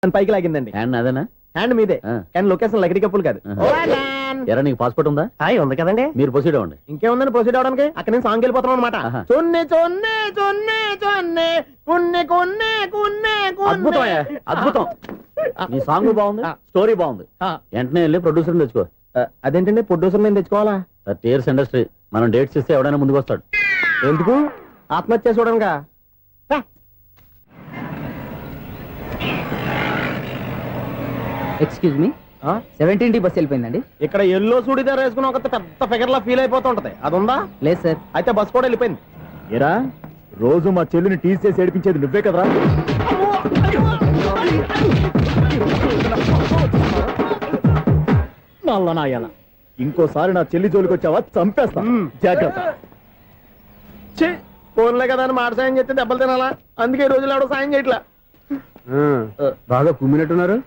పైకి లాగిందండి. హ్యాండ్ అదేనా? హ్యాండ్ మీదే, కానీ లొకేషన్ లగడి కప్పులు కాదు. ఎరా నీకు పాస్పోర్ట్ ఉందా? హాయ్ ఉంది కదండి. మీరు ప్రొసీడ్ అవ్వండి. ఇంకేముందని ప్రొసీడ్ అవడానికి? అక్కడ నేను సాంగ్ వెళ్ళిపోతున్నాం అనమాట. చొన్నే చొన్నే చొన్నే చొన్నే కున్నే కున్నే కున్నే అద్భుతం అద్భుతం. నీ సాంగ్ బాగుంది, స్టోరీ బాగుంది. వెంటనే వెళ్ళి ప్రొడ్యూసర్ తెచ్చుకో. అదేంటండి ప్రొడ్యూసర్ నేను తెచ్చుకోవాలా? 30 years ఇండస్ట్రీ, మనం డేట్స్ ఇస్తే ఎవడైనా ముందుకు వస్తాడు. ఎందుకు? ఆత్మహత్య చూడనుగా. Excuse me, 17D bus వెళ్ళిపోయిందండి. ఇక్కడ ఎల్లో చూడిదార్ వేసుకుని ఒక పెద్ద ఫిగర్ లా ఫీల్ అయిపోతుంటది, అది ఉందా? లేదు సార్. అయితే బస్ కూడా వెళ్ళిపోయింది. ఏరా రోజు మా చెల్లిని టీస్ చేసి ఏడిపించేది నువ్వే కదరా? నాయన ఇంకోసారి నా చెల్లి జోలికి వచ్చావా చంపేస్తా, జాగ్రత్త. ఫోన్లే కదా అని మాట సాయం చేస్తే దెబ్బలు తినాలా? అందుకే ఈ రోజులు ఎవడో సాయం చేయట్లా. బాగా కుమ్మినట్టున్నారు.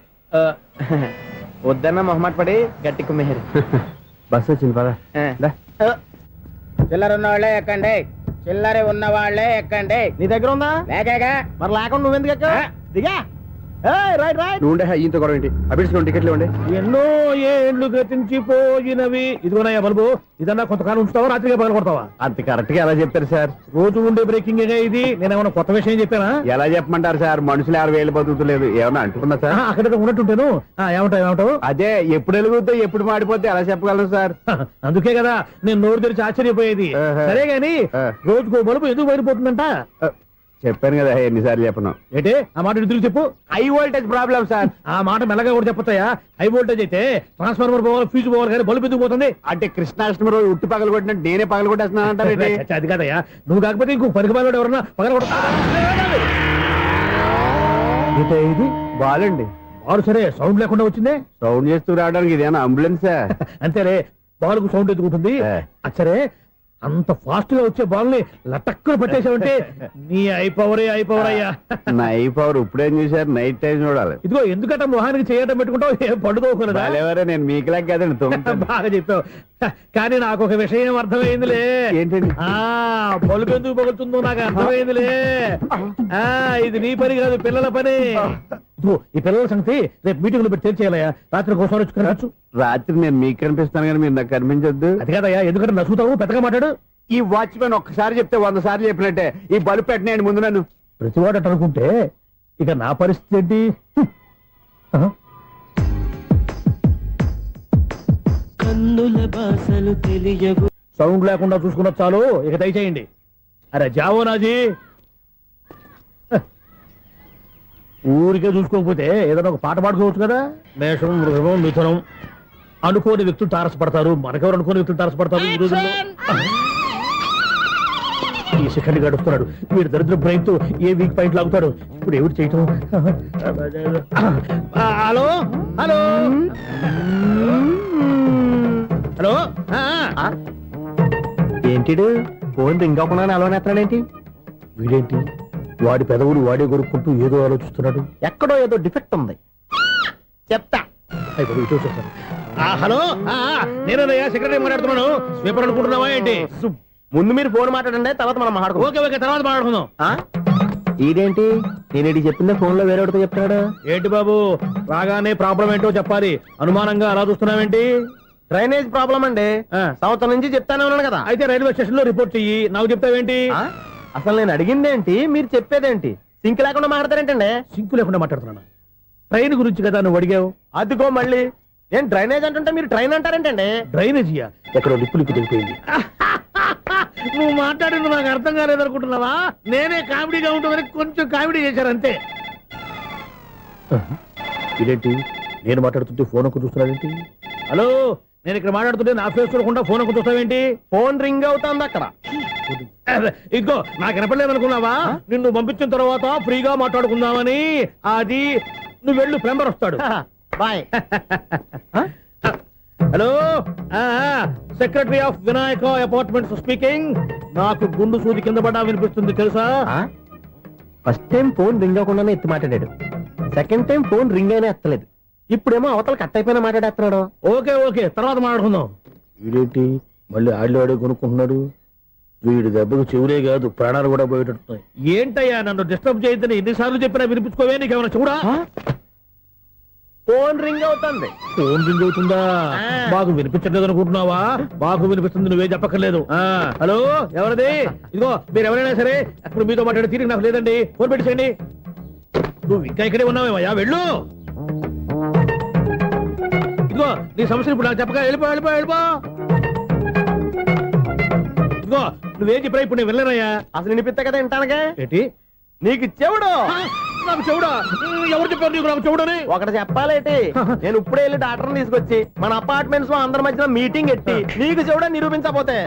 వద్దన్న మొహమాట పడి గట్టి కుమ్మేరు. బస్ వచ్చింది పద. చిల్లర ఉన్న వాళ్ళే ఎక్కండి, చిల్లర ఉన్న వాళ్ళే ఎక్కండి. నీ దగ్గర ఉందా? లేకగా. మరి లేకుండా నువ్వెందుకు ఎక్క? దిగా. Right right. నువ్వు ఈయంతో గొడవ ఏంటి? అభిడ్స్ టికెట్లు ఇవ్వండి. ఎన్నో ఏళ్ళు గతించిపోయినవి. ఇదిగోనయ్యా బల్బు, ఇదన్నా కొంతకాలం ఉంచుతావా, రాత్రిగా పగల కొడతావా? అంత కరెక్ట్ గా ఎలా చెప్పారు సార్? రోజు ఉండే బ్రేకింగ్ ఇది. నేనేమన్నా కొత్త విషయం చెప్పానా? ఎలా చెప్పమంటారు సార్? మనుషులు 60,000 బతుకుతలేదు, ఏమన్నా అంటున్నా సార్? అక్కడ ఉన్నట్టుంటాను. ఏమంటావు? అదే ఎప్పుడు వెలుగుతో ఎప్పుడు మాడిపోతే ఎలా చెప్పగలరు సార్? అందుకే కదా నేను నోరు తెరిచి ఆశ్చర్యపోయేది. సరే గాని రోజుకో బల్బు ఎందుకు బయటపోతుందంట? చెప్పాను కదా ఎన్నిసార్లు చెప్పను. ఏంటే ఆ మాట ఎదురు చెప్పు. High voltage problem sir. ఆ మాట మెల్లగా కూడా చెప్పొచ్చాయా? హై వోల్టేజ్ అయితే ట్రాన్స్ఫార్మర్ పోవాలి, ఫ్యూజ్ పోవాలి, కానీ బల్బు ఎందుకు పోతుంది? అంటే కృష్ణాష్టమి రోజు ఉట్టి పగలు కొట్టినట్టు నేనే పగలు కొట్టేస్తున్నానంటారు. అది కాదయ్యా, నువ్వు కాకపోతే ఇంకో పనికి బాగా ఎవరన్నా పగల కొడతా. ఇది బాలండి. బాలు సరే సౌండ్ లేకుండా వచ్చిందే. సౌండ్ చేస్తూ రావడానికి ఇదేనా అంబులెన్సా? అంతేలే, బాలుకు సౌండ్ ఎదుగుతుంది. సరే అంత ఫాస్ట్ గా వచ్చే బాల్ని లటక్కులు పట్టేసావంటే నీ అయిపోవరే అయ్యా. నా అయిపోవరు ఇప్పుడేం చూసారు? నైట్ టైం చూడాలి. ఇదిగో ఎందుకంటే మొహానికి చేయటం పెట్టుకుంటావు, ఏం పండుకోకూడదా? నేను మీకులాగా కదండి. బాగా చెప్పావు, కానీ నాకు ఒక విషయం అర్థమైందిలే. ఏంటండి? బల్బు ఎందుకు పగులుతుందో నాకు అర్థమైందిలే. ఇది నీ పని కాదు, పిల్లల పని. ఈ పిల్లల సంగతి రేపు మీటింగ్ లో పెట్టి తెలిసేయాలయ్యా. రాత్రి కోసం వచ్చి రాత్రి నేను మీకు కనిపిస్తాను కానీ మీరు నాకు కనిపించొద్దు. అది కాదయ్యా, ఎందుకంటే నచ్చుతావు, పెద్దగా మాట్లాడు. ఈ వాచ్మెన్ ఒక్కసారి చెప్తే 100 సార్లు చెప్పినట్టే. ఈ బల్బు పెట్టినాయండి ముందు నన్ను. ప్రతివాడట అనుకుంటే ఇక నా పరిస్థితి ఏంటి? సౌండ్ లేకుండా చూసుకున్న చాలు, ఇక దయచేయండి. అరే జావో నాజీ, ఊరికే చూసుకోకపోతే ఏదైనా ఒక పాట పాడుకోవచ్చు కదా. మేషం, వృషభం, మిథునం అనుకోని వ్యక్తులు తారసపడతారు. మనకెవరు అనుకోని వ్యక్తులు తారసపడతారు ఈ రోజుల్లో? ఈ శిఖండి గడుపుతున్నాడు వీడు. దరిద్ర బ్రెయిన్ తో ఏ వీక్ పాయింట్ లాగుతాడు. ఇప్పుడు ఎవరు చేయటం? Hello hello hello. ఏంటిడు ఫోన్ రింగ్ అవ్వకుండా అలవనేస్తాడేంటి? వీడేంటి వాడి పెదవులు వాడే కొరుక్కుంటూ ఏదో ఆలోచిస్తున్నాడు. ఎక్కడో ఏదో డిఫెక్ట్ ఉంది, చెప్తా. హలో, నేనయ్యా సెక్రటరీ మాట్లాడుతున్నాను. స్వీపర్ అనుకుంటున్నావా ఏంటి? ముందు మీరు ఫోన్ మాట్లాడండి, తర్వాత మనం మాట్లాడుకో. ఓకే ఓకే, తర్వాత మాట్లాడుకుందాం. ఇదేంటి నేను చెప్పిందే ఫోన్ లో వేరేవాడితో చెప్తాడు ఏంటి బాబు? రాగానే ప్రాబ్లం ఏంటో చెప్పాలి. అనుమానంగా అలా చూస్తున్నావేంటి? డ్రైనేజ్ ప్రాబ్లం అండి. సంవత్సరం నుంచి చెప్తానే ఉన్నాను కదా. అయితే రైల్వే స్టేషన్ లో రిపోర్ట్ చెయ్యి, నాకు చెప్తావేంటి? అసలు నేను అడిగిందేంటి, మీరు చెప్పేదేంటి? సింక్ లేకుండా మాట్లాడతారేంటండి? సింక్ లేకుండా మాట్లాడుతున్నాను. ట్రైన్ గురించి కదా నువ్వు అడిగావు. అదిగో మళ్ళీ నేను డ్రైనేజ్ అంటుంటే మీరు ట్రైన్ అంటారేంటండి? డ్రైనేజీయా? ఎక్కడో లిప్పు దిగిపోయింది. నువ్వు మాట్లాడింది నాకు అర్థం కాలేదనుకుంటున్నావా? నేనే కామెడీగా ఉంటుందని కొంచెం కామెడీ చేశారు అంతే. ఇదేంటి నేను మాట్లాడుతుంటే ఫోన్ ఒక్క చూస్తున్నావేంటి? హలో, నేను ఇక్కడ మాట్లాడుతుంటే నా ఫేస్ చూడకుండా ఫోన్ ఒక్క చూస్తావేంటి? ఫోన్ రింగ్ అవుతుంది అక్కడ. ఇంకో నాకు వినపడలేదనుకున్నావా? నిన్ను పంపించిన తర్వాత ఫ్రీగా మాట్లాడుకుందామని. అది నువ్వు వెళ్ళు, ప్లంబర్ వస్తాడు. Bye. Hello, secretary of Vinayaka apartments speaking. నాకు గుండు సూది కింద పడ్డా వినిపిస్తుంది తెలుసా? ఫస్ట్ టైం ఫోన్ రింగ్ అవ్వకుండానే ఎత్తి మాట్లాడాడు. సెకండ్ టైం ఫోన్ రింగ్ అయినా ఎత్తలేదు. ఇప్పుడేమో అవతల కట్ అయిపోయినా మాట్లాడేస్తున్నాడు. ఓకే ఓకే, తర్వాత మాట్లాడుకుందాం. వీడేంటి మళ్ళీ ఆడిలో కొనుక్కుంటున్నాడు? వీడి దెబ్బకు చెవులే కాదు, ప్రాణాలు కూడా పోయేటట్టున్నాయి. ఏంటయ్యా నన్ను డిస్టర్బ్ చేయొద్దని ఎన్నిసార్లు చెప్పినా వినిపించుకోవే? నీకేమైనా చూడా? ఫోన్ రింగ్ అవుతుంది. ఫోన్ రింగ్ అవుతుందా? మాకు వినిపించట్లేదు అనుకుంటున్నావా? మాకు వినిపిస్తుంది, నువ్వే చెప్పక్కర్లేదు. హలో, ఎవరిది? ఇదిగో మీరు ఎవరైనా సరే ఇప్పుడు మీతో మాట్లాడే తీరిక నాకు లేదండి. ఫోన్ పెట్టేసేయండి. నువ్వు ఇంకా ఇక్కడే ఉన్నావేమయ్యా, వెళ్ళు. ఇదిగో నీ సమస్యలు ఇప్పుడు నాకు చెప్పక వెళ్ళిపో వెళ్ళిపో వెళ్ళిపో. ఇదిగో నువ్వేం చెప్పరా ఇప్పుడు నేను వెళ్ళానయ్యా. అసలు వినిపిస్తా కదా వింటానగా. ఏంటి నీకు చెవుడు? నాకు చెవుడా? ఎవరు చెప్పారు నీకు నాకు చెవుడని? ఒకటి చెప్పాలేటి, నేను ఇప్పుడే వెళ్ళి డాక్టర్ని తీసుకొచ్చి మన అపార్ట్మెంట్స్ లో అందరి మధ్యన మీటింగ్ ఎట్టి నీకు చెవుడా నిరూపించకపోతే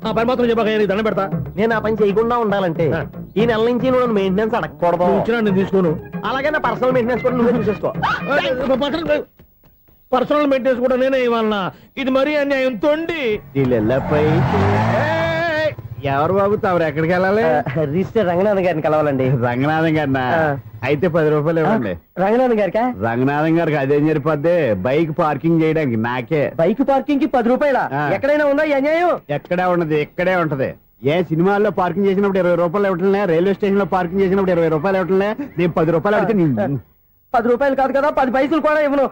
ఆ పని మాత్రం చెప్పక దండం పెడతా. నేను ఆ పని చేయకుండా ఉండాలంటే ఈ నెల నుంచి నువ్వు మెయింటెనెన్స్ అడగకూడదు. ఇచ్చినా నేను తీసుకోను. అలాగే నా పర్సనల్ మెయింటెనెన్స్ కూడా నువ్వే చూసేసుకో. పర్సనల్ మెయింటెనెన్స్ కూడా నేనే ఇవ్వాలన్నా? ఇది మరీ అన్యాయం తోండి. ఎవరు బాబు తమరు ఎక్కడికి వెళ్ళాలి? రిజిస్టర్ రంగనాథ్ గారిని కలవాలండి. రంగనాథం గారినా? అయితే 10 రూపాయలు ఇవ్వండి. రంగనాథ్ గారికా? రంగనాథం గారికి అదేం సరిపోద్ది, బైక్ పార్కింగ్ చేయడానికి నాకే. బైక్ పార్కింగ్ కి 10 రూపాయల? ఎక్కడైనా ఉందా ఈ అన్యాయం? ఎక్కడే ఉండదు, ఇక్కడే ఉంటది. ఏ సినిమాల్లో పార్కింగ్ చేసినప్పుడు 20 రూపాయలు ఇవ్వట్లే, రైల్వే స్టేషన్ లో పార్కింగ్ చేసినప్పుడు 20 రూపాయలు ఇవ్వట్లే, నేను 10 రూపాయలు అడిగితే 10 రూపాయలు కాదు కదా, 10 పైసలు కూడా ఇవ్వను.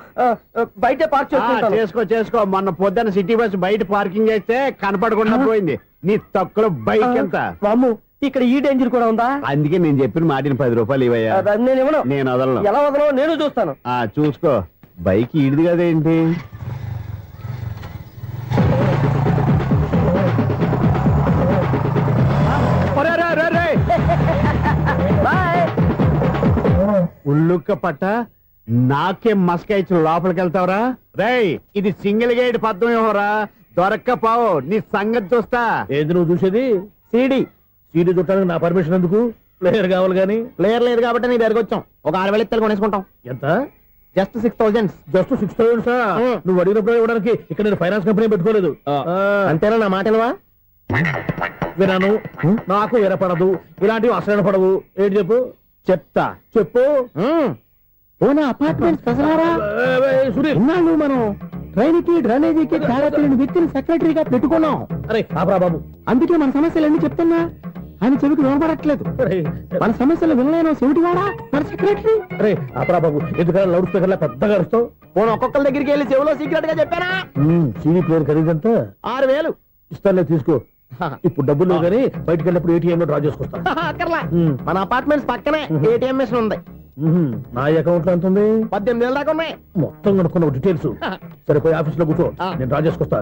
బయట పార్క్ చేసుకుంటాను. చేసుకో. మొన్న పొద్దున్న సిటీ బస్ బయట పార్కింగ్ చేస్తే కనపడకుండా పోయింది. నీ తక్కువ బైక్ ఎంత? వామ్ము, ఇక్కడ ఈ డేంజర్ కూడా ఉందా? అందుకే నేను చెప్పిన మాటిని 10 రూపాయలు ఇవ్వయ్యా. నేను ఇవ్వను. నేను వదలను. ఎలా వదలవు నేను చూస్తాను. చూసుకో. బైక్ ఈడిది కదేంటి? ఉల్లుక్క పట్ట నాకే మస్క ఇచ్చి లోపలికి వెళ్తావరా? రేయ్, ఇది సింగిల్ గేట్ పద్మం ఇవ్వరా, దొరక్కపోవు నీ సంగతి చూస్తా. ఏది నువ్వు చూసేది? సీడీ చుట్టానికి నా పర్మిషన్ ఎందుకు? ప్లేయర్ కావాలి గానీ. ప్లేయర్ లేదు కాబట్టి నీ దగ్గరకు వచ్చాం. ఒక 6,000 ఇత్తలు కొనేసుకుంటాం. ఎంత? జస్ట్ 6,000. జస్ట్ 6,000? నువ్వు అడిగినప్పుడు ఇవ్వడానికి ఇక్కడ నేను ఫైనాన్స్ కంపెనీ పెట్టుకోలేదు. అంతేనా? నా మాట వినవా? వినాను. నాకు వినపడదు. ఇలాంటివి అసలు వినపడవు. ఏంటి చెప్పు. చెప్తా. చెప్పు. అపార్ట్మెంట్ సురేష్, మనం ట్రైన్కి డ్రైనేజీకి తేడాతీయని వ్యక్తిని సెక్రటరీగా పెట్టుకున్నాం. అరే ఆపరా బాబు. అందుకే మన సమస్యలన్నీ చెప్తున్నా. ఆయన చెవికి వినపడట్లేదు. మన సమస్యలు వినలేను చెవిటివాడా మన సెక్రటరీ. అరే ఆపరా బాబు, ఎందుకన్నా లౌడ్ స్పీకర్ లా పెద్దగా అరుస్తావు? పోను ఒక్కొక్కరి దగ్గరికి వెళ్ళి చెవిలో సీక్రెట్ గా చెప్పానా? CD player ఖరీదంతా 6,000. ఇస్తానులే, తీసుకో. ఇప్పుడు డబ్బులు లేవు కానీ బయటకు వెళ్ళినప్పుడు ఏటీఎం లో డ్రా చేసుకొస్తా. అక్కర్లా, మన అపార్ట్మెంట్స్ పక్కనే ఏటీఎం మిషన్ ఉంది. నా అకౌంట్ లో ఎంత ఉంది? 18,000 దాకా ఉన్నాయి. మొత్తం కనుక్కున్న డీటెయిల్స్. సరే పోయి ఆఫీస్ లో కూర్చో, నేను డ్రా చేసుకొస్తా.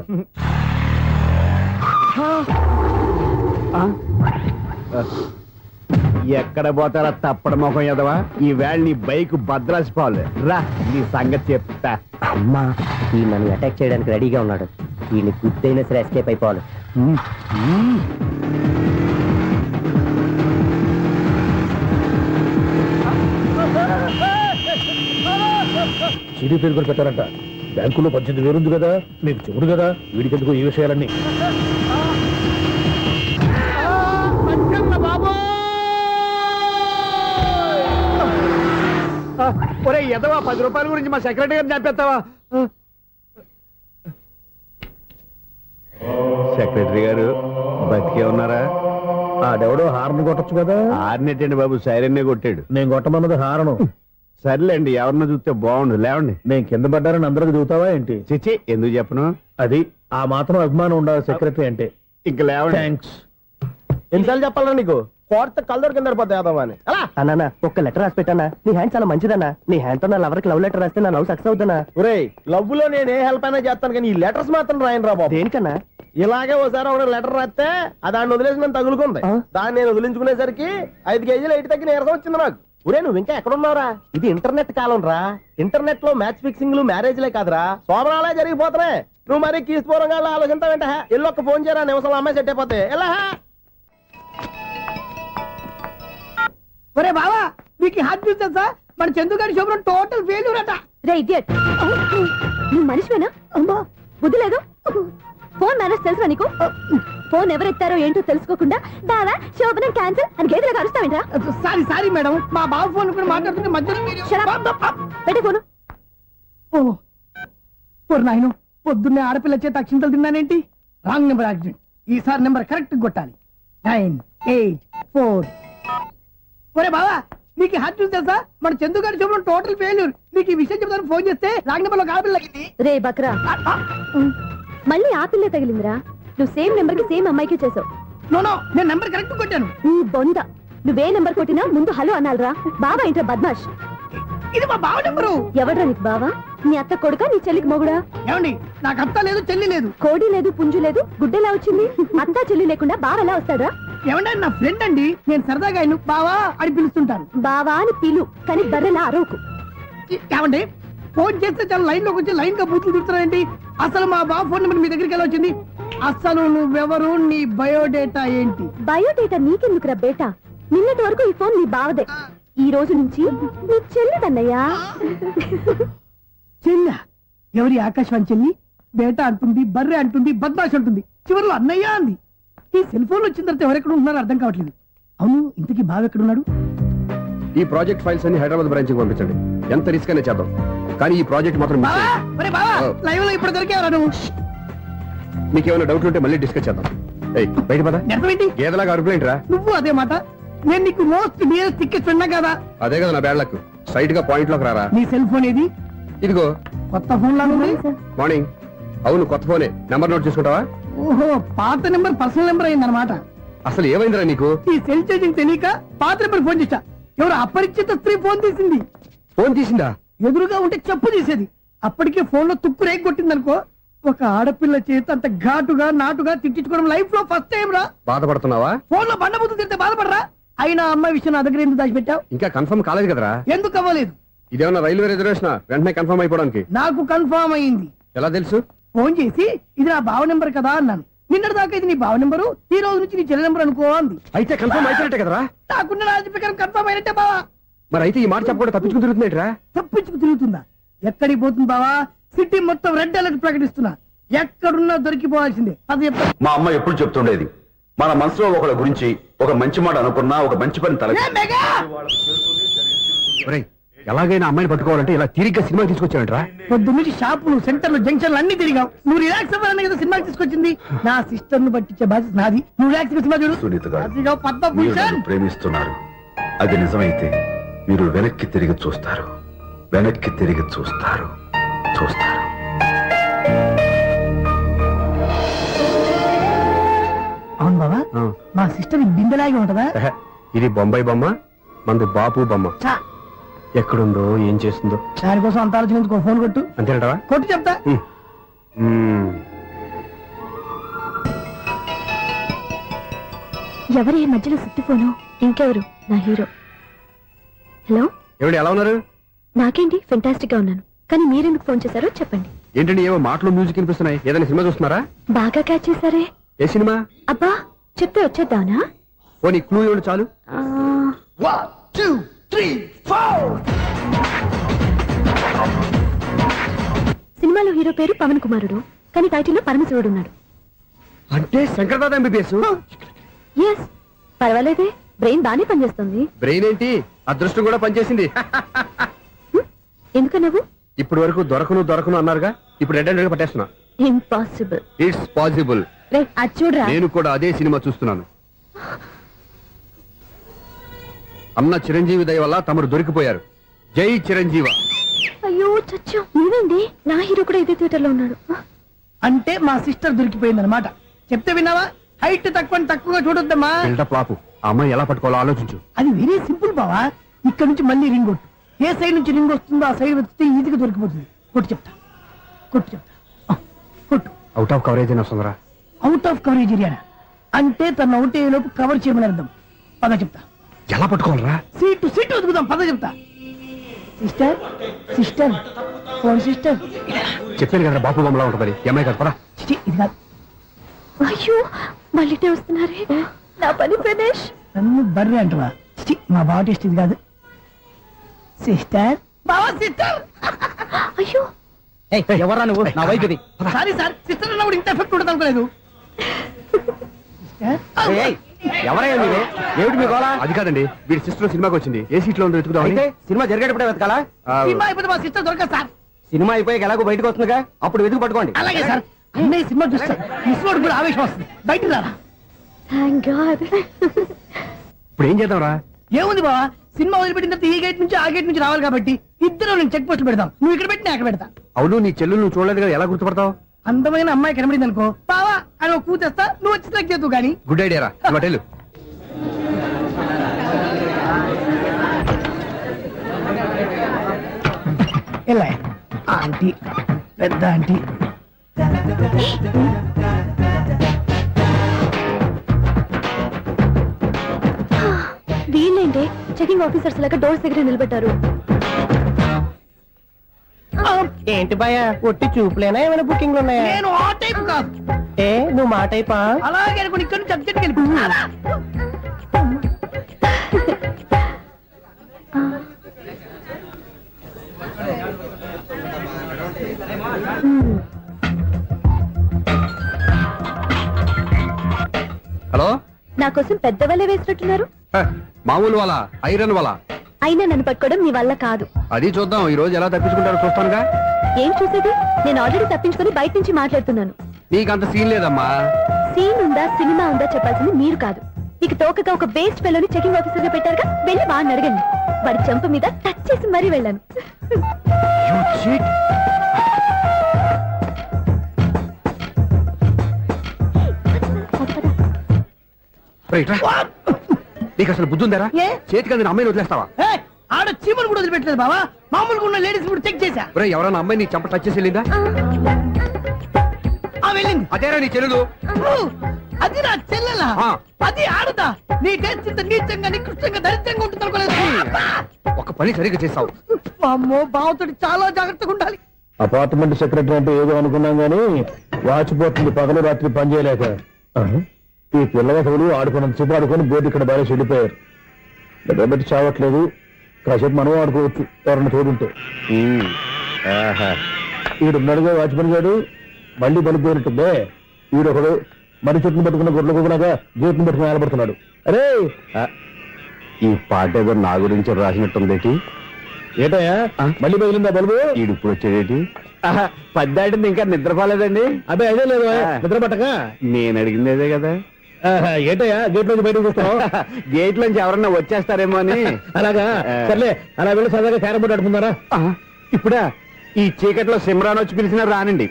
ఎక్కడ పోతారా తప్పడ మొఖం ఎదవా? ఈ వేళ నీ బైక్ భద్రాసిపోవాలి. రా, నీ సంగతి చెప్తా. అమ్మా, ఈ నన్ను అటాక్ చేయడానికి రెడీగా ఉన్నాడు. ఈయన గుద్దైనా సరే ఎస్కేప్ అయిపోవాలి. సీడీ పేరు కూడా పెట్టారంట. బ్యాంకులో 18,000 ఉంది కదా, మీకు చెవుడు కదా, వీడికి ఎందుకు ఈ విషయాలన్నీ? ఒరే ఎదవా, 10 రూపాయల గురించి మా సెక్రటరీ గారిని చంపేస్తావా? సెక్రటరీ గారు బతికే ఉన్నారా? ఆడెవడో హార్న్ కొట్టచ్చు కదా. ఆరినెట్టండి బాబు, సైరన్నే కొట్టాడు. నేను కొట్టమన్నది హారను. సర్లేండి, ఎవరన్నా చూస్తే బాగుండు. లేవండి. నేను కింద పడ్డారని అందరికి చూతావా ఏంటి? చిచ్చి, ఎందుకు చెప్పను? అది ఆ మాత్రం అభిమానం ఉండాలి సెక్రటరీ అంటే. ఇంక లేవండి. థ్యాంక్స్. ఎన్నిసార్లు చెప్పాలా నీకు? కోర్త కలర్ కింద పడతాయి. అన్నా, ఒక్క లెటర్ రాసి పెట్టానా? నీ హ్యాండ్ చాలా మంచిదన్నా. నీ హ్యాండ్ తో నా లవర్కి లవ్ లెటర్ రాస్తే నా లవ్ సక్సెస్ అవుతానా? ఒరే, లవ్ లో నేను ఏ హెల్ప్ అయినా చేస్తాను కానీ ఈ లెటర్స్ మాత్రం రాయను రా బాబు. దేనికన్నా? ఇలాగే ఒకసారి ఒక లెటర్ రాస్తే దాన్ని వదిలేసి నన్ను తగులుకుంది. దాన్ని నేను వదిలించుకునేసరికి 5 కేజీలు 8 తగ్గి నీరసం వచ్చింది నాకు. ఒరే, నువ్వు ఇంకా ఎక్కడున్నావురా? ఇది ఇంటర్నెట్ కాలం రా. ఇంటర్నెట్ లో మ్యాచ్ ఫిక్సింగ్లు మ్యారేజ్లే కాదురా, శోభనాలే జరిగిపోతున్నాయి. నువ్వు మరి కీస్పూరంగా ఆలోచించావేంట? ఎల్లొక్క ఫోన్ చేయరా, నిమిషంలో అమ్మాయి సెట్ అయిపోతే. ఎలా? ఒరే బావా, మీకు హాట్ న్యూస్ తెలుసా? మన చందుగారి శుభ్రం టోటల్ ఫెయిల్యూర్ అట. రే ఇడియట్, నువ్వు మనిషివేనా? అమ్మా, బుద్ధి లేదు. ఫోన్ మేనేజ్ తెలుసా నీకు? ఫోన్ ఎవరెత్తారో ఏంటో తెలుసుకోకుండా దావా శోభనం క్యాన్సిల్ అని గేదెలకు అరుస్తావేంట్రా? సారీ మేడం, మా బావ ఫోన్ కూడా మాట్లాడుతుంటే మధ్యలో పెట్టే ఫోను. నాయను, పొద్దున్నే ఆడపిల్ల చేత అక్షింతలు తిన్నానేంటి? Wrong number accident. ఈసారి నెంబర్ కరెక్ట్ కొట్టాలి. 9, 8, 4. ఒరే బావా, నీకు హార్ట్ న్యూస్ తెలుసా? మన చందు గారి శుభ్రం టోటల్ ఫెయిల్యూర్. నీకు ఈ విషయం చెప్తాను ఫోన్ చేస్తే రాంగ్ నెంబర్ లో కాపీ తగ్గింది. రే బక్రా, మళ్ళీ ఆ పిల్లే తగిలిందిరా. నువ్వు సేమ్ నెంబర్ కి సేమ్ అమ్మాయికే చేసావు. నో నేను నెంబర్ కరెక్ట్ కొట్టాను. నీ బొంద, నువ్వే నెంబర్ కొట్టినా ముందు హలో అనాలరా. బావా ఏంట్రా బద్మాష్? ఇది మా బావ నెంబరు. ఎవడ్రా నీకు బావా? నీ అత్త కొడుకా, నీ చెల్లికి మొగుడా? ఏమండి, నాకు అత్త లేదు చెల్లి లేదు. కోడి లేదు పుంజు లేదు, గుడ్డెలా వచ్చింది? అత్త చెల్లి లేకుండా బావ ఎలా వస్తాడా? ఏమండి, నా ఫ్రెండ్ అండి. నేను సరదాగా ఆయన బావా అని పిలుస్తుంటాను. బావా అని పిలు, కానీ బర్రెలా అరవకు. ఏమండి, ఫోన్ చేస్తే చాలా లైన్ లోకి వచ్చి లైన్ గా బూతులు తిడుతున్నాయండి. అసలు మా బావ ఫోన్ నెంబర్ మీ దగ్గరికి ఎలా వచ్చింది? అసలు నువ్వెవరు, నీ బయోడేటా ఏంటి? బయోడేటా నీకెందుకురా బేటా? నిన్నటి వరకు ఈ ఫోన్ నీ బావదే, ఈ రోజు నుంచి నీ చెల్లిదన్నయ్యా. చెల్ల ఎవరి? ఆకాశవాణి చెల్లి. బేటా అంటుంది, బర్రె అంటుంది, బద్మాష్ అంటుంది, చివరిలో అన్నయ్య అంది. ఈ సెల్ ఫోన్ వచ్చిన తర్వాత ఎవరెక్కడ ఉంటున్నారో అర్థం కావట్లేదు. అవును, ఇంతకీ బావ ఎక్కడున్నాడు? ఈ ప్రాజెక్ట్ ఫైల్స్ అన్ని హైదరాబాద్ బ్రాంచ్ కి పంపించండి. ఎంత రిస్క్ అయినా చేద్దాం, కానీ ఈ ప్రాజెక్ట్ మాత్రం మిస్ బావా, చేయొద్దు. ఒరే బావా, లైవ్ లో ఇప్పుడు దొరికేవరా నువ్వు? మీకేమైనా డౌట్లు ఉంటే మళ్ళీ డిస్కస్ చేద్దాం. ఏయ్, బయట పద. నెరవేంటి? గేదలాగా అరుపులేంట్రా? నువ్వు అదే మాట. నేను నీకు మోస్ట్ డియరెస్ట్ టికెట్స్ ఉన్నా కదా. అదే కదా నా బ్యాడ్ లక్. స్ట్రైట్ గా పాయింట్ లోకి రారా. నీ సెల్ ఫోన్ ఏది? ఇదిగో కొత్త ఫోన్ లాగా ఉంది. మార్నింగ్. అవును, కొత్త ఫోనే. నెంబర్ నోట్ చేసుకుంటావా? ఓహో, పాత నెంబర్ పర్సనల్ నెంబర్ అయిందన్నమాట. అసలు ఏమైందిరా నీకు? ఈ సెల్ చేంజింగ్ తెలియక పాత నెంబర్ ఫోన్ చేశా. ఎవరు అపరిచిత స్త్రీ ఫోన్ తీసింది. ఫోన్ తీసిందా? ఎదురుగా ఉంటే చెప్పు తీసేది. అప్పటికే ఫోన్ లో తుక్కు రేగి కొట్టిందనుకో. ఒక ఆడపిల్ల చేత అంత ఘాటుగా నాటుగా తిట్టించుకోవడం లైఫ్ లో ఫస్ట్ టైం రా. బాధపడుతున్నావా? ఫోన్ లో బండబుద్ధి తింటే బాధపడరా? అయినా అమ్మాయి విషయం నా దగ్గర ఎందుకు దాచిపెట్టావు? ఇంకా కన్ఫర్మ్ కాలేదు కదరా. ఎందుకు అవ్వలేదు? ఇదేమన్నా రైల్వే రిజర్వేషన్? వెంటనే కన్ఫర్మ్ అయిపోవడానికి. నాకు కన్ఫర్మ్ అయింది. ఎలా తెలుసు? ఫోన్ చేసి ఇది నా బావ నెంబర్ కదా అన్నాను. నిన్నటి దాకా ఇది నీ బావ నెంబరు, ఈ రోజు నుంచి నీ చెల్లి నెంబర్ అనుకో అంది. అయితే కన్ఫర్మ్ అయిపోయినట్టే కదరా. నాకున్న రాజు ప్రకారం కన్ఫర్మ్ అయినట్టే బావా. మరి అయితే ఈ మాట చెప్పకుండా తప్పించుకుని తిరుగుతున్నట్రా? తప్పించుకు తిరుగుతుందా? ఎక్కడికి పోతుంది బావా? సిటీ మొత్తం రెడ్ అలర్ట్ ప్రకటిస్తున్నా. ఎక్కడున్నా దొరికిపోవాల్సిందే. అది చెప్తా. మా అమ్మ ఎప్పుడు చెప్తుండేది, మన మనసులో ఒకళ్ళ గురించి ఒక మంచి మాట అనుకున్నా ఒక మంచి పని తల ఏ మెగా! ఒరేయ్, ఎలాగైనా అమ్మాయిని పట్టుకోవాలంటే ఇలా తిరిగ్గా సినిమా తీసుకొచ్చానంట్రా. పొద్దు నుంచి షాపులు, సెంటర్లు, జంక్షన్లు అన్ని తిరిగావు. నువ్వు రిలాక్స్ అవ్వాలని కదా సినిమాకి తీసుకొచ్చింది. నా సిస్టర్ ను పట్టించే బాధ్యత నాది. నువ్వు రిలాక్స్ సినిమా చూడు. సునీత గారు, అదిగో మీరు పద్మభూషణ్. నన్ను ప్రేమిస్తున్నారు. అది నిజమైతే మీరు వెనక్కి తిరిగి చూస్తారు, వెనక్కి తిరిగి చూస్తారు, చూస్తారు. అవును బావా, మా సిస్టర్ బిందెలాగే ఉంటదా? ఎహె, ఇది బొంబాయి బొమ్మ, మంది బాపు బొమ్మ. చా, ఎక్కడుందో ఏం చేస్తుందో. దానికోసం అంత ఆలోచించుకో. ఫోన్ కొట్టు. అంతేనటవా? కొట్టు చెప్తా. ఎవరి మధ్యలో సుత్తి ఫోను? ఇంకెవరు? నా హీరో. హలో, ఎవడు ఎలా ఉన్నారు? నాకేంటి ఫెంటాస్టిక్ గా ఉన్నాను, కానీ మీరెందుకు ఫోన్ చేశారో చెప్పండి. ఏంటండి ఏమో మాటలు మ్యూజిక్ వినిపిస్తున్నాయి. ఏదైనా సినిమా చూస్తున్నారా? బాగా క్యాచ్ చేశారే. ఏ సినిమా? అబ్బా, చెప్తే వచ్చేద్దానా? ఓ నీ క్లూ ఇవ్వండి చాలు. సినిమాలో హీరో పేరు పవన్ కుమారుడు, కానీ టైటిల్లో పరమశివుడు ఉన్నాడు. అంటే శంకర్దాద ఎంబీబీఎస్. ఎస్, పర్వాలేదే, బ్రెయిన్ బానే పనిచేస్తుంది. బ్రెయిన్ ఏంటి, అదృష్టం కూడా పనిచేసింది. ఎందుకన్నావు? ఇప్పటి వరకు దొరకను అన్నారుగా, ఇప్పుడు రెడ్ హ్యాండెడ్ గా పట్టేస్తున్నా. ఇంపాసిబుల్. It's possible. రే, అది చూడరా. నేను కూడా అదే సినిమా చూస్తున్నాను. అన్న చిరంజీవి దయ వల్ల తమరు దొరికిపోయారు. జై చిరంజీవ. అయ్యో చచ్చో, నీవేంది? నా హీరో కూడా ఇదే థియేటర్ లో ఉన్నాడు. అంటే మా సిస్టర్ దొరికిపోయింది అనమాట. చెప్తే విన్నావా? హైట్ తక్కువగా చూడొద్దమ్మా. బిల్డప్ లాపు. ఆ అమ్మాయి ఎలా పట్టుకోవాలో ఆలోచించు. అది వెరీ సింపుల్ బావా. ఇక్కడ నుంచి మళ్ళీ రింగ్ కొట్టు. ఏ సైడ్ నుంచి రింగ్ వస్తుందో ఆ సైడ్ వస్తే ఈజీగా దొరికిపోతుంది. కొట్టు చెప్తా. ఆ, కొట్టు. అవుట్ ఆఫ్ కవరేజ్ అయినా వస్తుందరా? అవుట్ ఆఫ్ కవరేజ్ ఏరియా అంటే తన అవుట్ అయ్యే లోపు కవర్ చేయమని అర్థం. పద చెప్తా. ఎలా పట్టుకోవాలరా? సీటు వెతుకుదాం. పద చెప్తా. Sister phone sister. చెప్పాను కదా బాపు బొమ్మలా ఉంటుంది. ఏమై కదా పరా. చిచి, ఇది కాదు. అయ్యో, మళ్ళీ వస్తున్నారే. నా పని ఫినిష్. నన్ను బర్రె అంటవా? చిచి, మా బావ టేస్ట్ ఇది కాదు. సిస్టర్, బావా సిస్టర్. అయ్యో, ఎవరా నువ్వు? నా వైపు ఇది. సారీ సార్, సిస్టర్ అన్నప్పుడు ఇంత ఎఫెక్ట్ ఉండదు అనుకోలేదు. ఎవరయ్యా మీరు? ఏమిటి మీ గోళ? అది కాదండి, వీడి సిస్టర్ సినిమాకి వచ్చింది. ఏ సీట్ లో ఉందో వెతుకుదామని. అయితే సినిమా జరిగేటప్పుడే వెతకాలా? సినిమా అయిపోతే మా సిస్టర్ దొరకదు సార్. సినిమా అయిపోయాక ఎలాగో బయటకు వస్తుందిగా, అప్పుడు వెతుకు పట్టుకోండి. అలాగే సార్. అన్నయ్య సినిమా చూస్తారు, మిస్వాడు కూడా ఆవేశం వస్తుంది. బయట రారా. Thank God. ఇప్పుడు ఏం చేద్దాంరా? ఏముంది బావా, సినిమా వదిలిపెట్టిన తర్వాత ఈ గేట్ నుంచి ఆ గేట్ నుంచి రావాలి కాబట్టి ఇద్దరు నేను చెక్ పోస్ట్ పెడతాం. నువ్వు ఇక్కడ పెట్టి నేను అక్కడ పెడతా. అవును నీ చెల్లు నువ్వు చూడలేదు కదా, ఎలా గుర్తుపడతావు? అందమైన అమ్మాయి కనబడింది అనుకో, బావా అని ఒక కూతేస్తా, నువ్వు వచ్చి సెలెక్ట్ చేద్దు కానీ. గుడ్ ఐడియా రా, హోటల్. ఎలా ఆంటీ, పెద్ద ఆంటీ. వీళ్ళేంటి చెకింగ్ ఆఫీసర్స్ లాగా డోర్స్ దగ్గర నిలబెట్టారు. ఏంటి భయ ఒట్టి చూపులేనా ఏమైనా బుకింగ్లు ఉన్నాయా? నేను ఆ టైప్ కాదు. ఏ నువ్వు మా టైపా? అలాగే అనుకుని ఇక్కడ నుంచి అర్జెంట్కి వెళ్ళిపోతున్నా. హలో, నా కోసం పెద్ద వలే వేసినట్టున్నారు. మామూలు వాళ్ళ ఐరన్ వాళ్ళ. అయినా నన్ను పట్టుకోవడం మీ వల్ల కాదు. అది చూద్దాం, ఈ రోజు ఎలా తప్పించుకుంటారో చూస్తానుగా. ఏం చూసేది? నేను ఆల్రెడీ తప్పించుకొని బయట నుంచి మాట్లాడుతున్నాను. నీకంత సీన్ లేదమ్మా. సీన్ ఉందా సినిమా ఉందా చెప్పాల్సింది మీరు కాదు. మీకు తోకగా ఒక బేస్ట్ ఫెలోని చెకింగ్ ఆఫీసర్ గా పెట్టారుగా, వెళ్ళి వాడిని అడగండి. వాడి చెంప మీద టచ్ చేసి మరీ వెళ్ళాను. నీకు అసలు బుద్ధి ఉందారా? ఏ? చేతికి అందిన అమ్మాయిని వదిలేస్తావా? ఏయ్, ఆడ చీమలు కూడా వదిలిపెట్టలేదు బావా. మామూలుగా ఉన్న లేడీస్ కూడా చెక్ చేశా. ఒరే, ఎవరైనా అమ్మాయి నీ చెంప టచ్ చేసి వెళ్ళిందా? ఆ వెళ్ళింది. అదేరా నీ చెల్లెలు. అది నా చెల్లెలా? ఆ. అది ఆడదా? నీ టేస్ట్ ఇంత నీచంగా నికృష్టంగా దరిద్రంగా ఉంటుంది అనుకోలేదు. ఒక పని సరిగ్గా చేస్తావు. అమ్మో, బావతోటి చాలా జాగ్రత్తగా ఉండాలి. అపార్ట్మెంట్ సెక్రటరీ అంటే ఏదో అనుకున్నాం గానీ వాచిపోతుంది పగలు రాత్రి పని చేయలేక. ఈ పిల్లవాడు ఆడుకున్నంత సేపు ఆడుకొని బోర్డు ఇక్కడ బాగా చెడిపోయారు. నిలబెట్టి చావట్లేదు. కాసేపు మనం ఆడుకోవచ్చు ఎవరన్నా తోడుంటే. ఈడున్నాడుగా వాచ్మెన్ గారు, మళ్ళీ బలిపోయినట్టుందే. ఈడొకడు మరి చెట్టును పట్టుకున్న గొడ్ల కుక్కలాగా గేట్ను పట్టుకుని నిలబడుతున్నాడు. అరే, ఈ పాట ఏదో నా గురించి రాసినట్టుంది. ఏటయ్యా మళ్ళీ పగిలిందా బల్బు? ఈడు ఇప్పుడు వచ్చేదేటి? పద్దాటింది ఇంకా నిద్రపోలేదండి. అబ్బాయి అదే లేదు నిద్ర పట్టక. నేను అడిగింది అదే కదా. ఏటయ్యా గేట్ నుంచి బయటకు చూస్తావు? గేట్ లోంచి ఎవరన్నా వచ్చేస్తారేమో అని. అలాగా, సర్లే అలా వెళ్ళి సరదాగా క్యారం బోర్డు ఆడుకుందారా? ఇప్పుడా? ఈ చీకట్లో సిమ్రాన్ వచ్చి పిలిచినా రానండి.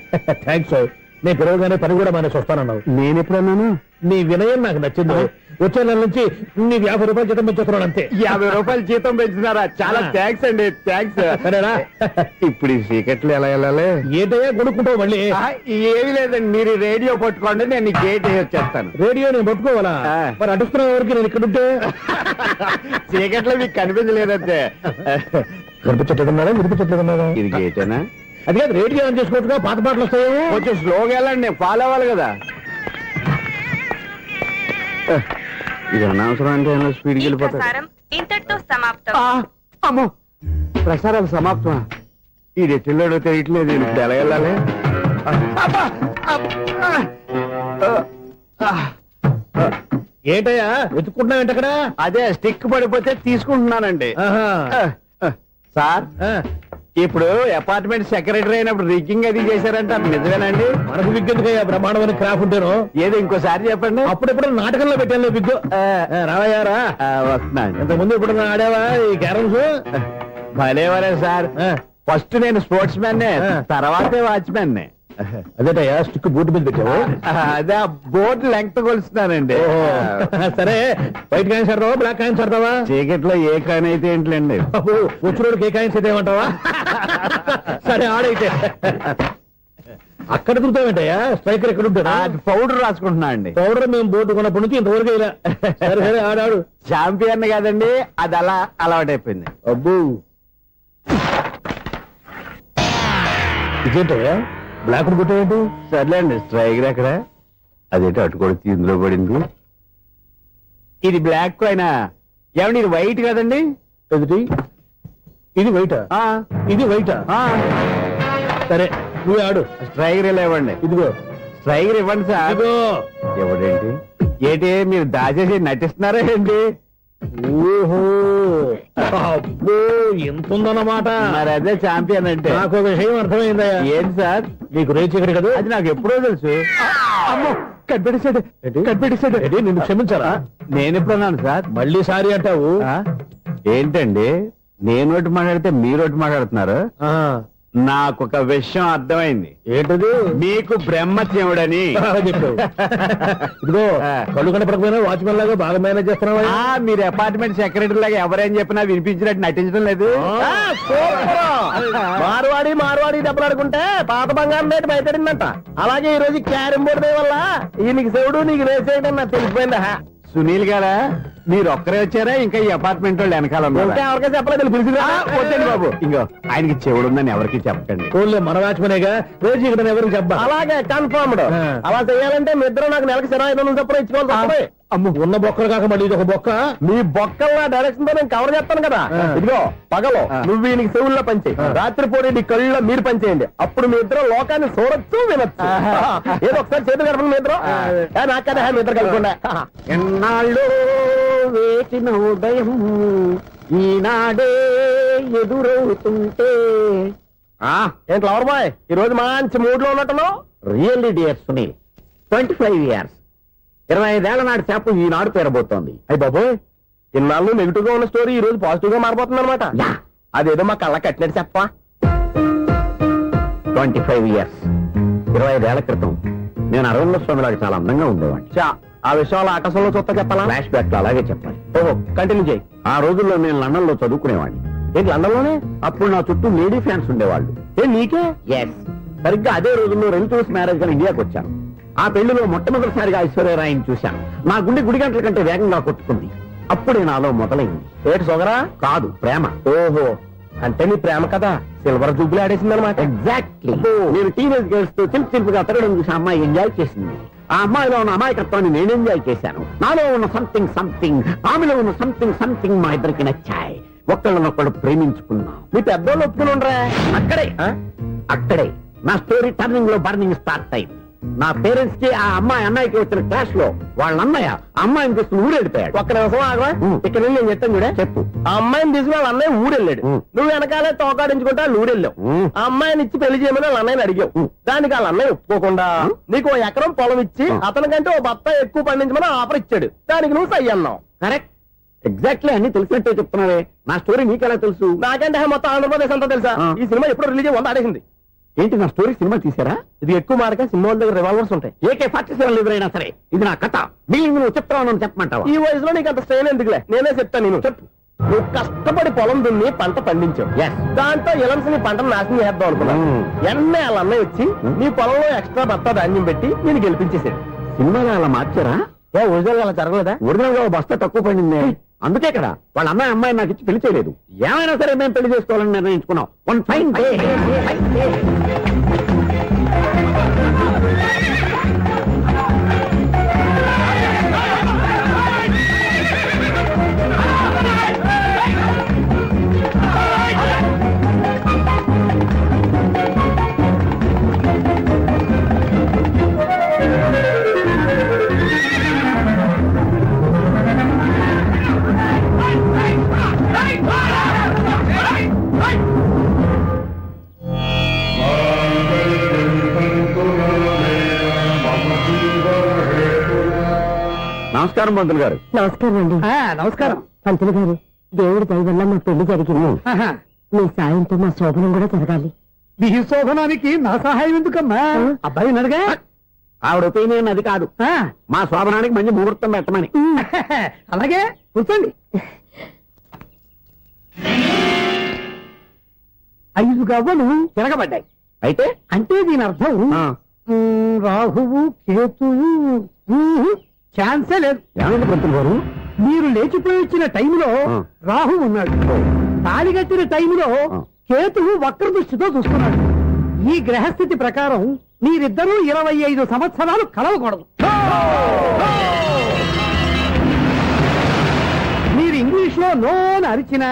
థ్యాంక్స్. నేను పిలవగానే పని కూడా మానేసి వస్తానన్నావు. నేను ఎప్పుడన్నాను? నీ వినయం నాకు నచ్చింది. వచ్చే నెల నుంచి నీ 50 రూపాయలు జీతం పెంచుతున్నాను అంతే. 50 రూపాయలు జీతం పెంచుతున్నారా? చాలా థ్యాంక్స్ అండి, థ్యాంక్స్. సరేనా? ఇప్పుడు ఈ చీకట్లు ఎలా వెళ్ళాలి? ఏంటయ్యా కొనుక్కుంటావు మళ్ళీ? ఏమీ లేదండి, మీరు రేడియో పట్టుకోండి, నేను గేట్ వచ్చేస్తాను. రేడియో నేను పట్టుకోవాలా? మరి అడుస్తున్న వరకు నేను ఇక్కడ ఉంటే చీకట్లో మీకు కనిపించలేదంటే. కనిపించట్లేదన్నారా వినిపించట్లేదన్నారా? ఇది గేటేనా? అది కాదు, రేడియో ఆన్ చేసుకోవచ్చుగా, పాత పాటలు వస్తాయేమో. కొంచెం స్లోగా వెళ్ళండి, నేను ఫాలో అవ్వాలి కదా. ఇది అనవసరం అంటే స్పీడ్కి వెళ్ళిపోతాడు. ఇంతటితో సమాప్తం. అమ్మో, ప్రసారాలు సమాప్తం. ఈ రెట్టిల్లోడో తెలియట్లేదు, ఇప్పుడు ఎలా వెళ్ళాలి? ఏంటయ్యా వెతుక్కుంటున్నావు ఏంటక్కడ? అదే స్టిక్ పడిపోతే తీసుకుంటున్నానండి. సార్, ఇప్పుడు అపార్ట్మెంట్ సెక్రటరీ అయినప్పుడు రిగ్గింగ్ అది చేశారంటే అది నిజమేనండి? మనకు విగ్గెందుకయ్యా, బ్రహ్మాండమైన క్రాఫ్ ఉంటాను. ఏదో ఇంకోసారి చెప్పండి. అప్పుడెప్పుడు నాటకంలో పెట్టాను విగ్గు. రావయ్యారా? వస్తున్నాను. ఇంతకుముందు ఇప్పుడు ఆడావా ఈ క్యారమ్స్? భలేవరే సార్. ఫస్ట్ నేను స్పోర్ట్స్ మ్యాన్, తర్వాతే వాచ్మెన్. అదేటయ్యా స్టిక్ బూట్ మీద పెట్టావు? అదే బోర్డు లెంగ్త్ కొలుస్తున్నానండి. సరే, వైట్ కాయిన్స్ ఆడతావా బ్లాక్ కాయిన్స్ ఆడతావా? చీకట్లో ఏ కాయిన్ అయితే ఏంటండి? వచ్చినోడికి ఏ కాయిన్స్ అయితే ఏమంటావా? సరే ఆడైతే. అక్కడ దొరుకుతావేంటయ్యా? స్ట్రైకర్ ఎక్కడ ఉంటాడా? పౌడర్ రాసుకుంటున్నా అండి. పౌడర్ మేము బోర్డు కొన్నప్పటి నుంచి ఇంతవరకు ఇలా. సరే సరే ఆడాడు. చాంపియన్ కాదండి, అది అలా అలవాటైపోయింది. అబ్బు, ఇదేంటయ్యా బ్లాక్ కొట్టావేంటి? సర్లేండి, స్ట్రైకర్ ఎక్కడ? అదేంటి అటుకొడితే ఇందులో పడింది. ఇది బ్లాక్ కాయినా? ఏమండి ఇది వైట్ కదండి? ఎదుటి ఇది వైటా? ఇది వైటా? సరే నువ్వు ఆడు. స్ట్రైకర్ ఇలా ఇవ్వండి. ఇదిగో స్ట్రైకర్ ఇవ్వండి సార్. ఇదిగో. ఎవడేంటి? ఏంటి మీరు దాచేసి నటిస్తున్నారా ఏంటి? ఓహో, అబ్బో ఎంత ఉందన్నమాట. మరి అదే ఛాంపియన్ అంటే. నాకు ఒక విషయం అర్థమైందయ్యా. ఏంటి సార్? నీకు రేచి ఇక్కడ కదా? అది నాకు ఎప్పుడో తెలుసు. అమ్మో, కనిపెట్టేశాడు కనిపెట్టేశాడు. నిన్ను క్షమించారా? నేను ఎప్పుడన్నాను సార్? మళ్ళీ సారీ అంటావు? ఏంటండి నేనోటి మాట్లాడితే మీరోటి మాట్లాడుతున్నారు ఆ, నాకొక విషయం అర్థమైంది. ఏంటది మీకు బ్రహ్మత్యముడని చెప్పావు. ఇదిగో కళ్ళు కనపడకపోయినా వాచ్మెన్ లాగా బాగా మేనేజ్ చేస్తున్నావా? మీరు అపార్ట్మెంట్ సెక్రటరీ లాగా ఎవరేం చెప్పినా వినిపించినట్టు నటించడం లేదు. మార్వాడి దెబ్బలాడుకుంటే పాత బంగారం రేటు బయటడిందంట. అలాగే ఈ రోజు క్యారం బోర్డు దే వల్ల ఈయనకి శివుడు నీకు రేసేయడం నాకు తెలిసిపోయిందా. సునీల్ గారా మీరు ఒక్కరే వచ్చారా ఇంకా ఈ అపార్ట్మెంట్ వాళ్ళు వెనకాల ఉన్నారా? ఇంకా ఎవరికైనా చెప్పలేదు పిలిచిరా. వద్దండి బాబు, ఇంకో ఆయనకి చెవుడుందని ఎవరికి చెప్పకండి. ఓన్లీ మన వాచ్మెనేగా రోజు ఇక్కడ ఎవరికి చెప్పా. అలాగే కన్ఫర్మ్డ్. అలా చేయాలంటే మీ ఇద్దరు నాకు నెలకు 25,000 చొప్పున ఇచ్చుకోవాలి తప్పదు. అమ్మ ఉన్న బొక్కలు కాక మళ్ళీ ఇది ఒక బొక్క. మీ బొక్కల్లా డైరెక్షన్ తో నేను కవర్ చేస్తాను కదా. ఇదిగో పగలో నువ్వు ఈయనకి చెవుల్లో పంచే, రాత్రి పూట నీ కళ్ళలో మీరు పనిచేయండి. అప్పుడు మీ ఇద్దరు లోకాన్ని చూడొచ్చు వినొచ్చు. ఏదో ఒకసారి చేతులు కలపండి మీ ఇద్దరు. నాకు కదా మీ ఇద్దరు కలపకుండా. ఎన్నాళ్ళు వేసిన ఉదయం ఈనాడే ఎదురవుతుంటే. ఏంటి లవర్ బాయ్ ఈ రోజు మంచి మూడ్ లో ఉన్నట్టున్నావు. రియల్లీ డియర్ సునీల్, 25 years 25 ఏళ్ల నాటి చేప ఈనాడు పేరబోతోంది. అయ్యి బాబోయ్, ఇన్నాళ్ళు నెగిటివ్ గా ఉన్న స్టోరీ ఈ రోజు పాజిటివ్ గా మారిపోతుంది అనమాట. అదేదో మా కళ్ళ కట్టినట్టు చెప్పా. 25 years 25 ఏళ్ల క్రితం నేను అరవింద స్వామిలాగా చాలా అందంగా ఉండేవాడిని. చా, ఆ విషయాలు ఆకాశంలో చూస్తా చెప్పాలా? ఫ్లాష్ బ్యాక్ లో అలాగే చెప్పాలి. ఓహో, కంటిన్యూ చేయి. ఆ రోజుల్లో నేను లండన్ లో చదువుకునేవాడిని. ఏంటి లండన్ లోనే? అప్పుడు నా చుట్టూ లేడీ ఫ్యాన్స్ ఉండేవాళ్ళు. నీకే? ఎస్, సరిగ్గా అదే రోజుల్లో రిలేటివ్స్ మ్యారేజ్ గా ఇండియాకి వచ్చాను. ఆ పెళ్లిలో మొట్టమొదటిసారిగా ఐశ్వర్యరాయని చూశాను. నా గుండె గుడి గంటల కంటే వేగంగా కొట్టుకుంది. అప్పుడే నాలో మొదలైంది. ఏటి సొగరా? కాదు, ప్రేమ. ఓహో, అంటే నీ ప్రేమ కదా సిల్వర్ జూబ్లీ ఆడేసింది అనమాట. ఎగ్జాక్ట్లీ. నేను టీనేజ్ గర్ల్స్ తో చిలుపుగా తిరగడం చూసి అమ్మాయి ఎంజాయ్ చేసింది. ఆ అమ్మాయిలో ఉన్న అమాయకత్వాన్ని నేను ఎంజాయ్ చేశాను. నాలో ఉన్న సంథింగ్ ఆమెలో ఉన్న సంథింగ్ మా ఇద్దరికి నచ్చాయి. ఒక్కళ్ళనొక్కడు ప్రేమించుకున్నాం. మీ పెద్దోళ్ళు ఒప్పుకుని ఉండరా? అక్కడే నా స్టోరీ టర్నింగ్ లో బర్నింగ్ స్టార్ట్ అయింది. నా పేరెంట్స్ కి ఆ అమ్మాయి అన్నయ్యకి వచ్చిన క్లాష్ లో వాళ్ళ అన్నయ్య అమ్మాయిని తీసుకుని ఊరెళ్ళిపోయాడు. ఒక్క నిమిషం ఆగవా? ఇక్కడ నేను చెప్తాను కూడా. చెప్పు. ఆ అమ్మాయిని తీసుకుని వాళ్ళ అన్నయ్య ఊరెళ్ళాడు. నువ్వు వెనకాలే తోకాడించుకుంటా ఊరెళ్ళావు. ఆ అమ్మాయిని ఇచ్చి పెళ్లి చేయమని వాళ్ళ అన్నయ్యని అడిగావు. దానికి వాళ్ళ అన్నయ్య ఒప్పుకోకుండా నీకు 1 ఎకరం పొలం ఇచ్చి అతనికంటే 1 బత్త ఎక్కువ పండించమని ఆఫర్ ఇచ్చాడు. దానికి నువ్వు సై అన్నావు. కరెక్ట్, ఎగ్జాక్ట్లీ అన్ని తెలిసినట్టే చెప్తున్నావే. నా స్టోరీ నీకెలా తెలుసు? నాకంటే మొత్తం ఆంధ్రప్రదేశ్ అంతా తెలుసా. ఈ సినిమా ఎప్పుడు రిలీజ్ 100 ఆడేసింది. ఏంటి నా స్టోరీ సినిమా తీసారా? ఇది ఎక్కువ మారక సినిమా వాళ్ళ దగ్గర రివాల్వర్స్ ఉంటాయి. AK-47 ఎదురైనా సరే ఇది నా కథ. బిల్లింగ్ నువ్వు చెప్తావు చెప్పమంటావా? ఈ వయసులో నీకు అంత స్ట్రెయిన్ ఎందుకులే, నేనే చెప్తాను. నేను చెప్పు. నువ్వు కష్టపడి పొలం దున్ని పంట పండించావు. దాంతో ఇలమ్స్ నీ పంటను నాశనం చేద్దాం అనుకున్నావు. ఎన్నే వాళ్ళ అన్నయ్య వచ్చి నీ పొలంలో ఎక్స్ట్రా బత్తా ధాన్యం పెట్టి నేను గెలిపించేసాడు. సినిమాలో అలా మార్చారా? ఒరిజినల్ అలా జరగలేదా? ఒరిజినల్ గా బస్తా తక్కువ పడింది. అందుకే కదా వాళ్ళ అమ్మాయి అమ్మాయి నాకు ఇచ్చి పెళ్లి చేయలేదు. ఏమైనా సరే మేము పెళ్లి చేసుకోవాలని నిర్ణయించుకున్నాం. One fine day. నమస్కారం పంతులు గారు. నమస్కారం అండి. నమస్కారం పంతులు గారు, దేవుడి దయ వల్ల మా పెళ్లి జరిగింది. మీ సాయంతో మా శోభనం కూడా జరగాలి. మీ శోభనానికి నా సహాయం ఎందుకమ్మా? అబ్బాయి నడగా ఆవిడ ఒపీనియన్ అది కాదు. మా శోభనానికి మంచి ముహూర్తం పెట్టమని. అలాగే కూర్చోండి. 5 గవ్వలు తిరగబడ్డాయి. అయితే అంటే దీని అర్థం రాహువు కేతువు ఛాన్సే లేదు. ఏమైంది పంతులు గారు? మీరు లేచిపోయి వచ్చిన టైంలో రాహు ఉన్నాడు. తాళిగట్టిన టైంలో కేతువు వక్ర దృష్టితో చూస్తున్నాడు. ఈ గ్రహస్థితి ప్రకారం మీరిద్దరూ 25 సంవత్సరాలు కలవకూడదు. మీరు ఇంగ్లీష్ లో నోని అరిచినా,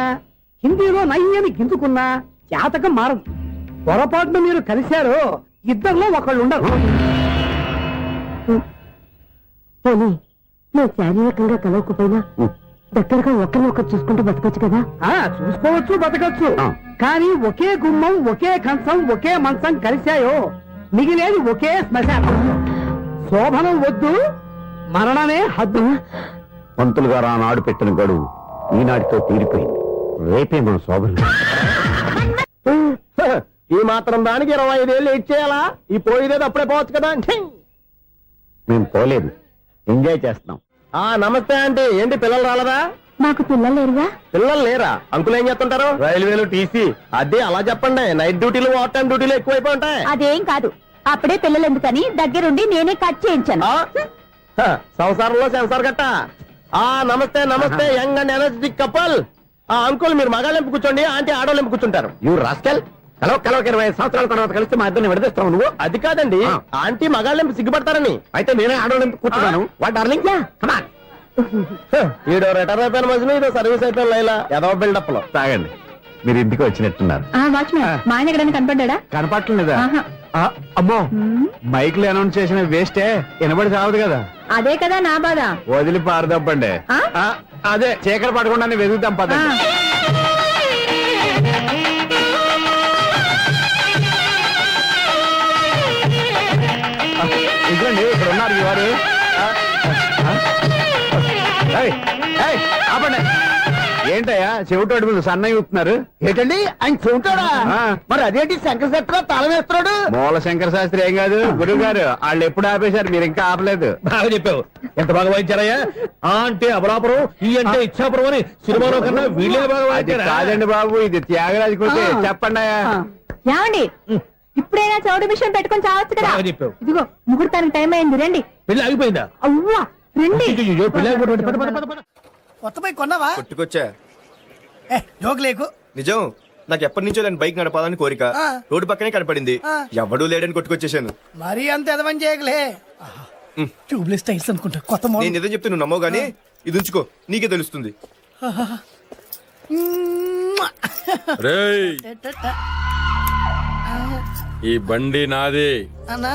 హిందీలో నయ్యని గింజుకున్నా జాతకం మారదు. పొరపాటున మీరు కలిశారో ఇద్దరిలో ఒకళ్ళు ఉండరు. పోనీ నువ్వు శారీరకంగా కలవకపోయినా దగ్గరగా ఒకరినొకరు చూసుకుంటూ బతకొచ్చు కదా. చూసుకోవచ్చు, బతకచ్చు. కానీ ఒకే గుమ్మం, ఒకే కంచం, ఒకే మంచం కలిశాయో మిగిలేది ఒకే శ్మశానం. శోభనం వద్దు, మరణమే హద్దు. పంతులు గారు ఆనాడు పెట్టిన గడువు ఈనాటితో తీరిపోయింది. రేపే మన శోభన. ఈ మాత్రం దానికి 25 ఏళ్ళు వెయిట్ చేయాలా? ఈ పోయేదేదో అప్పుడే పోవచ్చు కదా. మేము పోలేదు, ఎంజాయ్ చేస్తున్నాం. నమస్తే ఆంటీ. ఏంటి పిల్లలు రాలదా? మాకు పిల్లలు లేరుగా. పిల్లలు లేరా? అంకులు ఏం చేస్తుంటారు? రైల్వేలు టీసీ. అదే అలా చెప్పండి. నైట్ డ్యూటీలు ఓవర్ టైం డ్యూటీలు ఎక్కువైపోయి ఉంటాయి. అదేం కాదు, అప్పుడే పిల్లలు ఎందుకని దగ్గరుండి నేనే కట్ చేయించాను. సంసారంలో సెన్సార్ గట్ట. నమస్తే నమస్తే, young and energetic couple. Uncle మీరు మగాళ్ళెంపు కూర్చోండి, ఆంటీ ఆడోళ్ళెంపు కూర్చుంటారు. యూ రాస్కెల్, కలవక 20 సంవత్సరాల తర్వాత కలిస్తే మా ఇద్దరిని విడదీస్తావు నువ్వు. అది కాదండి, ఆంటీ మగాళ్ళెంపు సిగ్గుపడతారని. అయితే నేనే ఆడవాళ్ళని కూర్చున్నాను. What darling, come on. ఈడో రిటైర్ అయిపోయిన మధ్యలో ఇదో సర్వీస్ అయిపోయిన లైలా ఏదో బిల్డప్ లో. తాగండి, మీరు ఇంటికి వచ్చినట్టున్నారు. వాచ్మెన్ మా ఆయన ఎక్కడైనా కనపడ్డా? కనపట్లేదా? అమ్మో, మైక్ లో అనౌన్స్ చేసిన వేస్టే, వినబడి సావదు కదా. అదే కదా నా బాధ. వదిలి పారదప్పండి. అదే చీకటి పడకుండా వెతుకుతాం పదండి. ఇదిగోండి, ఇక్కడ ఉన్నారు ఈ వారు. ఆపండి. ఏంటయ్యా చెవిటోడి మీద సన్నయ్య చూస్తున్నారు? ఏంటండి ఆయన చెబుతాడా? మరి అదేంటి శంకర శెట్టిలో తాళం వేస్తున్నాడు? మూల శంకర శాస్త్రి ఏం కాదు, గురువు గారు వాళ్ళు ఎప్పుడు ఆపేశారు, మీరు ఇంకా ఆపలేదు. బాగా చెప్పావు. ఎంత బాగా వాయించారయ్యా. ఆ అంటే అమలాపురం, ఈ అంటే ఇచ్చాపురం అని సినిమాలో కన్నా వీళ్ళే బాగా అది వాయించారా? కాదండి బాబు, ఇది త్యాగరాజ కృతి. చెప్పండి అయ్యా. ఏమండి, ఇప్పుడైనా చౌడు మిషన్ పెట్టుకొని చావచ్చు కదా. బాగా చెప్పావు. ఇదిగో ముహూర్తానికి టైం అయింది, రండి. పెళ్లి ఆగిపోయిందా? అవ్వా రండి. అయ్యయ్యో, పెళ్లి ఆగిపోయింది. పద, పద, పద, పద. కొత్త బైక్ కొన్నావా? కొట్టుకొచ్చా. జోక్ లేకు. నిజం, నాకు ఎప్పటి నుంచో నేను బైక్ నడపాలని కోరిక. రోడ్డు పక్కనే కనపడింది, ఎవడూ లేడని కొట్టుకొచ్చేసాను. మరీ అంత ఎదవని చేయగలే. ట్యూబ్లెస్ టైల్స్ అనుకుంటా, కొత్త నేను మోడల్. నిజం చెప్తే నువ్వు నమ్మవు గానీ ఇది ఉంచుకో, నీకే తెలుస్తుంది. రేయ్, ఈ బండి నాది. అన్నా